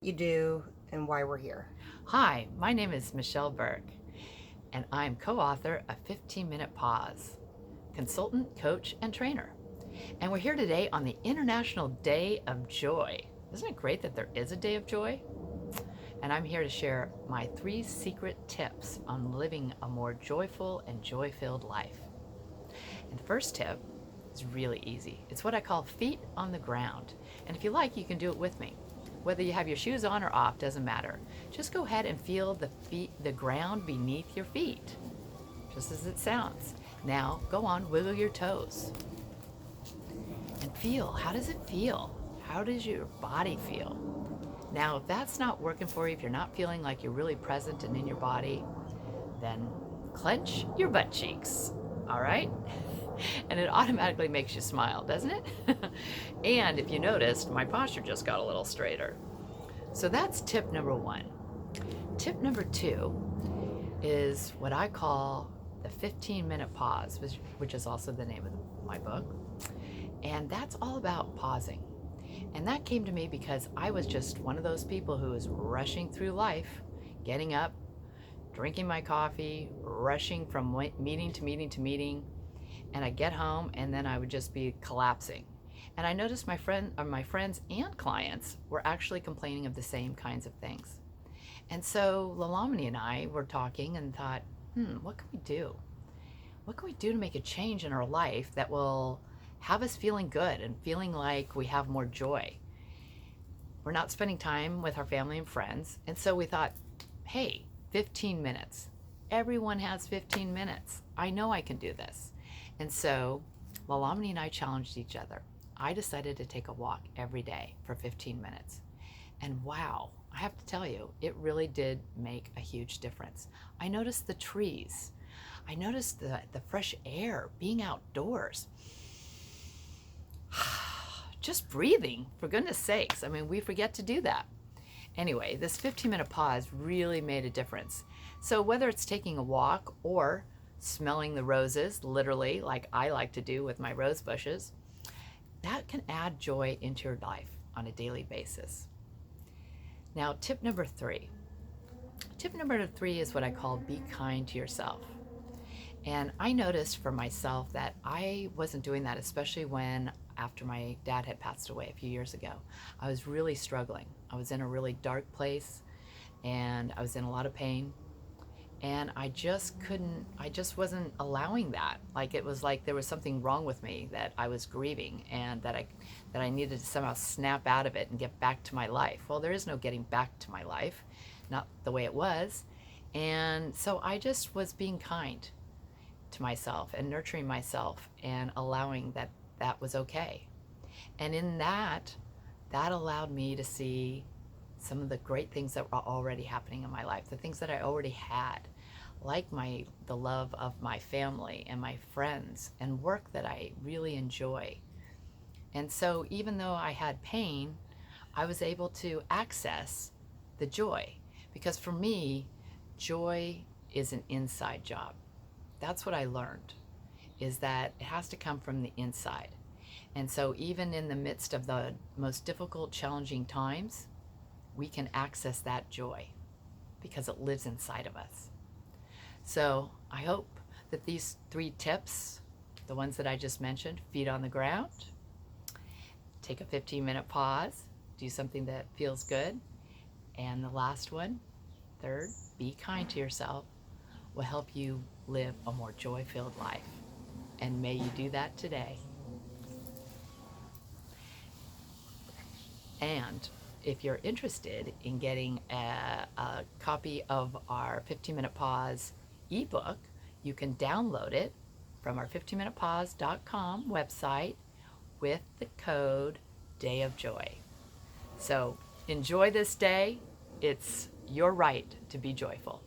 You do, and why we're here. Hi, my name is Michelle Burke, and I'm co-author of 15-Minute Pause, consultant, coach, and trainer. And we're here today on the International Day of Joy. Isn't it great that there is a day of joy? And I'm here to share my 3 secret tips on living a more joyful and joy-filled life. And the first tip is really easy. It's what I call feet on the ground. And if you like, you can do it with me. Whether you have your shoes on or off, doesn't matter. Just go ahead and feel the ground beneath your feet, just as it sounds. Now, go on, wiggle your toes and feel. How does it feel? How does your body feel? Now, if that's not working for you, if you're not feeling like you're really present and in your body, then clench your butt cheeks, all right? And it automatically makes you smile, doesn't it? And if you noticed, my posture just got a little straighter. So that's tip number 1. Tip number 2 is what I call the 15-minute pause, which is also the name of my book. And that's all about pausing. And that came to me because I was just one of those people who was rushing through life, getting up, drinking my coffee, rushing from meeting to meeting to meeting, and I'd get home and then I would just be collapsing. And I noticed my friends and clients were actually complaining of the same kinds of things. And so Lalamini and I were talking and thought, what can we do? What can we do to make a change in our life that will have us feeling good and feeling like we have more joy? We're not spending time with our family and friends. And so we thought, hey, 15 minutes. Everyone has 15 minutes. I know I can do this. And so Lalamini and I challenged each other. I decided to take a walk every day for 15 minutes. And wow, I have to tell you, it really did make a huge difference. I noticed the trees. I noticed the fresh air, being outdoors. Just breathing, for goodness sakes. I mean, we forget to do that. Anyway, this 15-minute pause really made a difference. So whether it's taking a walk or smelling the roses, literally, like I like to do with my rose bushes, that can add joy into your life on a daily basis. Now, tip number 3. Tip number 3 is what I call be kind to yourself. And I noticed for myself that I wasn't doing that, especially when after my dad had passed away a few years ago. I was really struggling. I was in a really dark place and I was in a lot of pain. And I just wasn't allowing that. Like it was like there was something wrong with me, that I was grieving and that I needed to somehow snap out of it and get back to my life. Well, there is no getting back to my life, not the way it was. And so I just was being kind to myself and nurturing myself and allowing that was okay. And in that allowed me to see some of the great things that were already happening in my life, the things that I already had, like the love of my family and my friends and work that I really enjoy. And so even though I had pain, I was able to access the joy, because for me, joy is an inside job. That's what I learned, is that it has to come from the inside. And so even in the midst of the most difficult, challenging times, we can access that joy because it lives inside of us. So I hope that these 3 tips, the ones that I just mentioned, feet on the ground, take a 15-minute pause, do something that feels good, and the last one, third, be kind to yourself, will help you live a more joy-filled life. And may you do that today. And if you're interested in getting a copy of our 15-Minute Pause ebook, you can download it from our 15minutepause.com website with the code Day of Joy. So enjoy this day. It's your right to be joyful.